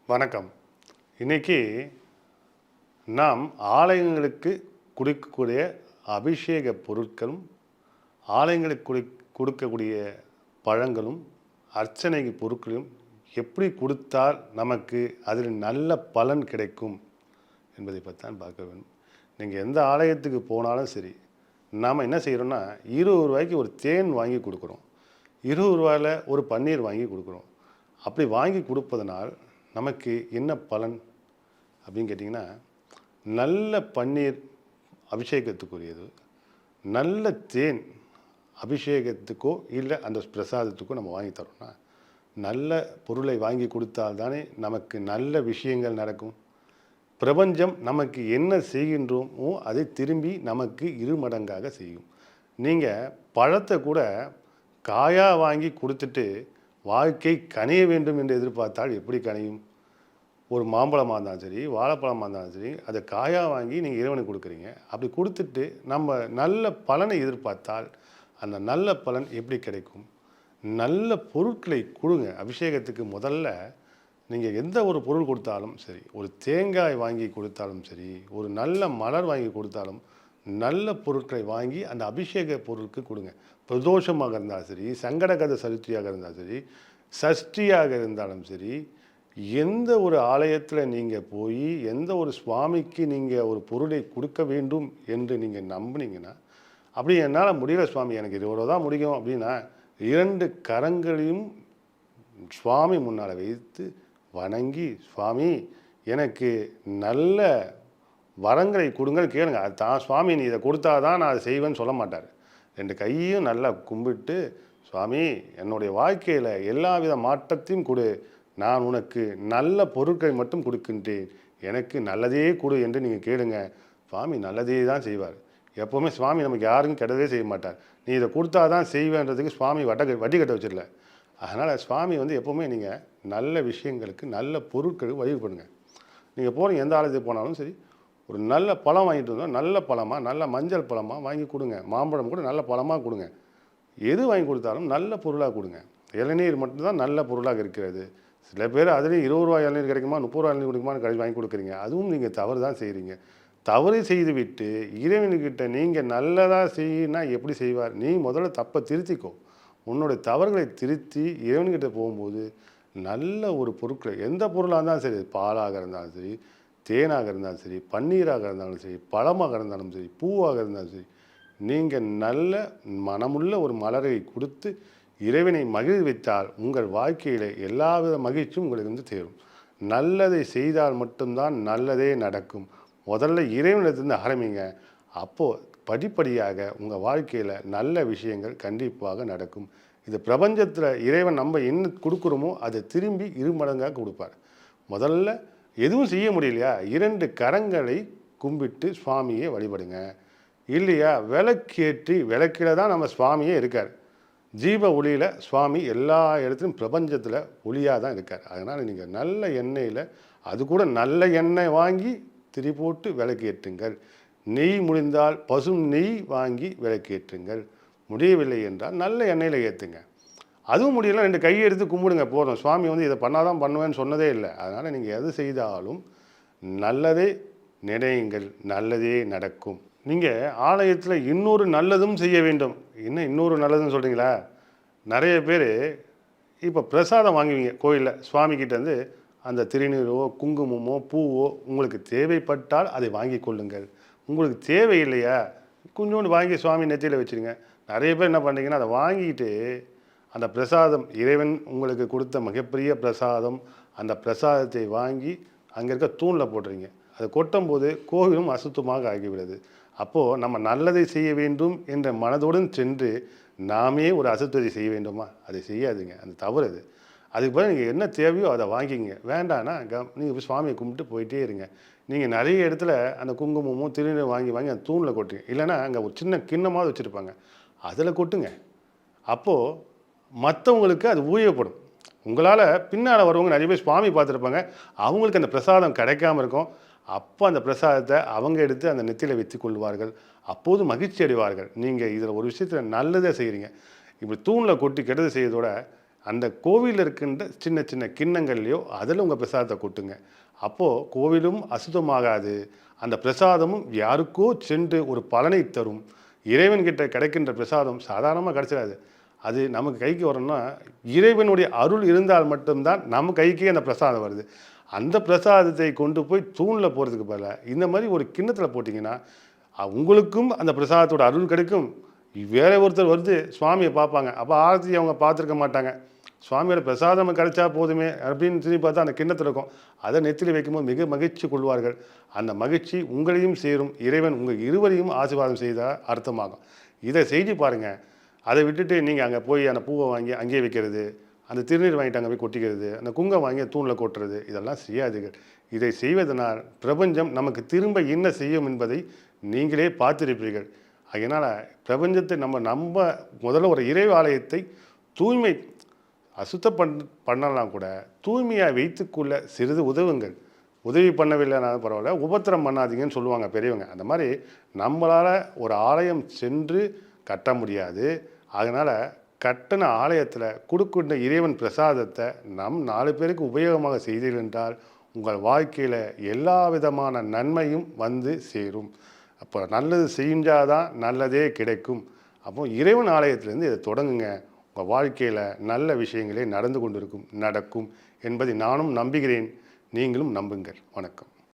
வணக்கம். இன்னைக்கு நாம் ஆலயங்களுக்கு கொடுக்கக்கூடிய அபிஷேக பொருட்களும், ஆலயங்களுக்கு கொடுக்கக்கூடிய பழங்களும், அர்ச்சனை பொருட்களையும் எப்படி கொடுத்தால் நமக்கு அதில் நல்ல பலன் கிடைக்கும் என்பதை பற்றி தான் பார்க்க வேண்டும். நீங்கள் எந்த ஆலயத்துக்கு போனாலும் சரி, நாம் என்ன செய்கிறோன்னா, ரூ. 20 ஒரு தேன் வாங்கி கொடுக்குறோம், ரூ. 20 ஒரு பன்னீர் வாங்கி கொடுக்குறோம். அப்படி வாங்கி கொடுப்பதனால் நமக்கு என்ன பலன் அப்படின்னு கேட்டிங்கன்னா, நல்ல பன்னீர் அபிஷேகத்துக்குரியது, நல்ல தேன் அபிஷேகத்துக்கோ இல்லை அந்த பிரசாதத்துக்கோ நம்ம வாங்கி தரோம்னா, நல்ல பொருளை வாங்கி கொடுத்தால் தானே நமக்கு நல்ல விஷயங்கள் நடக்கும். பிரபஞ்சம் நமக்கு என்ன செய்கின்றோமோ அதை திரும்பி நமக்கு இருமடங்காக செய்யும். நீங்கள் பழத்தை கூட காயாக வாங்கி கொடுத்துட்டு வாழ்க்கை கனிய வேண்டும் என்று எதிர்பார்த்தால் எப்படி கனியும்? ஒரு மாம்பழமாக இருந்தாலும் சரி, வாழைப்பழமாக இருந்தாலும் சரி, அதை காயாக வாங்கி நீங்கள் இறைவனுக்கு கொடுக்குறீங்க. அப்படி கொடுத்துட்டு நம்ம நல்ல பலனை எதிர்பார்த்தால் அந்த நல்ல பலன் எப்படி கிடைக்கும்? நல்ல பொருட்களை கொடுங்க. அபிஷேகத்துக்கு முதல்ல நீங்கள் எந்த ஒரு பொருள் கொடுத்தாலும் சரி, ஒரு தேங்காய் வாங்கி கொடுத்தாலும் சரி, ஒரு நல்ல மலர் வாங்கி கொடுத்தாலும், நல்ல பொருட்களை வாங்கி அந்த அபிஷேக பொருளுக்கு கொடுங்க. பிரதோஷமாக இருந்தாலும் சரி, சங்கடகத சதுர்த்தியாக இருந்தாலும் சரி, சஷ்டியாக இருந்தாலும் சரி, எந்த ஒரு ஆலயத்தில் நீங்கள் போய் எந்த ஒரு சுவாமிக்கு நீங்கள் ஒரு பொருளை கொடுக்க வேண்டும் என்று நீங்கள் நம்பினீங்கன்னா, அப்படி என்னால் முடியல சுவாமி, எனக்கு 20 தான் முடியும் அப்படின்னா, 2 கரங்களையும் சுவாமி முன்னால் வைத்து வணங்கி, சுவாமி எனக்கு நல்ல வரங்களை கொடுங்கன்னு கேளுங்க. அது தான் சுவாமி நீ இதை கொடுத்தா தான் நான் அதை செய்வேன்னு சொல்ல மாட்டார். 2 கையும் நல்லா கும்பிட்டு, சுவாமி என்னுடைய வாழ்க்கையில் எல்லா வித மாற்றத்தையும் கொடு, நான் உனக்கு நல்ல பொருட்களை மட்டும் கொடுக்கின்றேன், எனக்கு நல்லதே கொடு என்று நீங்கள் கேளுங்க. சுவாமி நல்லதே தான் செய்வார். எப்போவுமே சுவாமி நமக்கு யாருக்கும் கெட்டதே செய்ய மாட்டார். நீ இதை கொடுத்தா தான் செய்வேன்றதுக்கு சுவாமி வட்டி கட்ட வச்சிடல. அதனால் சுவாமி எப்போவுமே நீங்கள் நல்ல விஷயங்களுக்கு நல்ல பொருட்களுக்கு வழிபடுங்க. நீங்கள் போகிறீங்க எந்த ஆலயத்துக்கு போனாலும் சரி, ஒரு நல்ல பழம் வாங்கிட்டு வந்தால் நல்ல பழமாக, நல்ல மஞ்சள் பழமாக வாங்கி கொடுங்க. மாம்பழம் கூட நல்ல பழமாக கொடுங்க. எது வாங்கி கொடுத்தாலும் நல்ல பொருளாக கொடுங்க. இளநீர் மட்டும்தான் நல்ல பொருளாக இருக்கிறது. சில பேர் அதுலேயும் ரூ. 20 இளநீர் கிடைக்குமா, ரூ. 30 இளநீர் கிடைக்குமான்னு வாங்கி கொடுக்குறீங்க. அதுவும் நீங்கள் தவறு தான் செய்கிறீங்க. தவறு செய்துவிட்டு இறைவனுக்கிட்ட நீங்கள் நல்லதாக செய்யினா எப்படி செய்வார்? நீ முதல்ல தப்பை திருத்திக்கோ. உன்னுடைய தவறுகளை திருத்தி இறைவன்கிட்ட போகும்போது நல்ல ஒரு பொருட்களை, எந்த பொருளாக இருந்தாலும் சரி, பாலாக இருந்தாலும் சரி, தேனாக இருந்தாலும் சரி, பன்னீராக இருந்தாலும் சரி, பழமாக இருந்தாலும் சரி, பூவாக இருந்தாலும் சரி, நீங்கள் நல்ல மனமுள்ள ஒரு மலரை கொடுத்து இறைவனை மகிழ்வித்தால் உங்கள் வாழ்க்கையில் எல்லாவித மகிழ்ச்சியும் உங்களுக்கு தேரும். நல்லதை செய்தால் மட்டும்தான் நல்லதே நடக்கும். முதல்ல இறைவனிடத்திலிருந்து ஆரம்பிங்க. அப்போது படிப்படியாக உங்கள் வாழ்க்கையில் நல்ல விஷயங்கள் கண்டிப்பாக நடக்கும். இது பிரபஞ்சத்தில் இறைவன் நம்ம என்ன கொடுக்குறோமோ அதை திரும்பி இருமடங்காக கொடுப்பார். முதல்ல எதுவும் செய்ய முடியலையா, 2 கரங்களை கும்பிட்டு சுவாமியை வழிபடுங்க. இல்லையா, விளக்கேற்றி, விளக்கில் தான் நம்ம சுவாமியே இருக்கார். ஜீவ ஒளியில் சுவாமி எல்லா இடத்துலையும் பிரபஞ்சத்தில் ஒளியாக தான் இருக்கார். அதனால் நீங்கள் நல்ல எண்ணெயில், அது கூட நல்ல எண்ணெய் வாங்கி திரி போட்டு விளக்கேற்றுங்கள். நெய் முடிந்தால் பசும் நெய் வாங்கி விளக்கேற்றுங்கள். முடியவில்லை என்றால் நல்ல எண்ணெயில் ஏற்றுங்க. அதுவும் முடியல, 2 கையை எடுத்து கும்பிடுங்க போதும். சுவாமி இதை பண்ணாதான் பண்ணுவேன்னு சொன்னதே இல்லை. அதனால் நீங்கள் எது செய்தாலும் நல்லதே நினையுங்கள், நல்லதே நடக்கும். நீங்கள் ஆலயத்தில் இன்னொரு நல்லதும் செய்ய வேண்டும். என்ன இன்னொரு நல்லதுன்னு சொல்கிறீங்களா? நிறைய பேர் இப்போ பிரசாதம் வாங்குவீங்க கோயிலில். சுவாமிகிட்டேருந்து அந்த திருநீரோ குங்குமமோ பூவோ உங்களுக்கு தேவைப்பட்டால் அதை வாங்கி கொள்ளுங்கள். உங்களுக்கு தேவையில்லையா, கொஞ்சோண்டு வாங்கி சுவாமி நெத்தியில் வச்சுருங்க. நிறைய பேர் என்ன பண்ணுறீங்கன்னா, அதை வாங்கிட்டு அந்த பிரசாதம், இறைவன் உங்களுக்கு கொடுத்த மிகப்பெரிய பிரசாதம், அந்த பிரசாதத்தை வாங்கி அங்கே இருக்க தூணில் போடுறீங்க. அதை கொட்டும்போது கோவிலும் அசுத்தமாக ஆகிவிடுது. அப்போது நம்ம நல்லதை செய்ய வேண்டும் என்ற மனதுடன் சென்று நாமே ஒரு அசுத்தத்தை செய்ய வேண்டுமா? அதை செய்யாதுங்க, அந்த தவறு அது. அதுக்கு பிறகு நீங்கள் என்ன தேவையோ அதை வாங்கிங்க. வேண்டான்னா நீங்கள் சுவாமியை கும்பிட்டு போயிட்டே இருங்க. நீங்கள் நிறைய இடத்துல அந்த குங்குமமும் திருநீரும் வாங்கி அந்த தூணில் கொட்டுங்க. இல்லைன்னா அங்கே ஒரு சின்ன கிண்ணமாவது வச்சுருப்பாங்க, அதில் கொட்டுங்க. அப்போது மற்றவங்களுக்கு அது ஊழியப்படும். உங்களால் பின்னால் வரவங்க நிறைய பேர் சுவாமி பார்த்துருப்பாங்க, அவங்களுக்கு அந்த பிரசாதம் கிடைக்காமல் இருக்கும். அப்போ அந்த பிரசாதத்தை அவங்க எடுத்து அந்த நெத்தியில் வைத்து கொள்வார்கள். அப்போது மகிழ்ச்சி அடைவார்கள். நீங்கள் இதில் ஒரு விஷயத்தில் நல்லதே செய்கிறீங்க. இப்படி தூணில் கொட்டி கெட்டது செய்யறதோட அந்த கோவிலில் இருக்கின்ற சின்ன சின்ன கிண்ணங்கள்லையோ அதில் உங்கள் பிரசாதத்தை கொட்டுங்க. அப்போது கோவிலும் அசுத்தமாகாது, அந்த பிரசாதமும் யாருக்கோ சென்று ஒரு பலனை தரும். இறைவன்கிட்ட கிடைக்கின்ற பிரசாதம் சாதாரணமாக கிடைச்சிடாது. அது நமக்கு கைக்கு வரணும்னா இறைவனுடைய அருள் இருந்தால் மட்டும்தான் நம்ம கைக்கே அந்த பிரசாதம் வருது. அந்த பிரசாதத்தை கொண்டு போய் தூணில் போகிறதுக்கு பதிலாக இந்த மாதிரி ஒரு கிண்ணத்தில் போட்டிங்கன்னா உங்களுக்கும் அந்த பிரசாதத்தோட அருள் கிடைக்கும். வேற ஒருத்தர் வந்து சுவாமியை பார்ப்பாங்க, அப்போ ஆரத்தி அவங்க பார்த்துருக்க மாட்டாங்க. சுவாமியோட பிரசாதம் கிடைச்சா போதுமே அப்படின்னு சொல்லி பார்த்தா அந்த கிண்ணத்தில் இருக்கும். அதை நெத்தியில் வைக்கும்போது மிக மகிழ்ச்சி கொள்வார்கள். அந்த மகிழ்ச்சி உங்களையும் சேரும். இறைவன் உங்கள் இருவரையும் ஆசீர்வாதம் செய்தால் அர்த்தமாகும். இதை செஞ்சு பாருங்கள். அதை விட்டுட்டு நீங்கள் அங்கே போய் அந்த பூவை வாங்கி அங்கேயே வைக்கிறது, அந்த திருநீர் வாங்கிட்டு அங்கே போய் கொட்டிக்கிறது, அந்த குங்கம் வாங்கி தூணில் கொட்டுறது, இதெல்லாம் செய்யாதீர்கள். இதை செய்வதனால் பிரபஞ்சம் நமக்கு திரும்ப என்ன செய்யும் என்பதை நீங்களே பார்த்திருப்பீர்கள். அதனால் பிரபஞ்சத்தை நம்ம முதல்ல ஒரு இறை ஆலயத்தை தூய்மை பண்ணலாம் கூட தூய்மையாக வைத்துக்குள்ள சிறிது உதவுங்கள். உதவி பண்ணவில்லைனாலும் பரவாயில்ல, உபத்திரம் பண்ணாதீங்கன்னு சொல்லுவாங்க பெரியவங்க. அந்த மாதிரி நம்மளால் ஒரு ஆலயம் சென்று கட்ட முடியாது. அதனால் கட்டின ஆலயத்தில் கொடுக்கின்ற இறைவன் பிரசாதத்தை 4 பேருக்கு உபயோகமாக செய்தீர்கள் என்றால் உங்கள் வாழ்க்கையில் எல்லா விதமான நன்மையும் வந்து சேரும். அப்போ நல்லது செஞ்சாதான் நல்லதே கிடைக்கும். அப்போ இறைவன் ஆலயத்திலேருந்து இதை தொடங்குங்க. உங்கள் வாழ்க்கையில் நல்ல விஷயங்களே நடந்து கொண்டிருக்கும், நடக்கும் என்பதை நானும் நம்புகிறேன். நீங்களும் நம்புங்கள். வணக்கம்.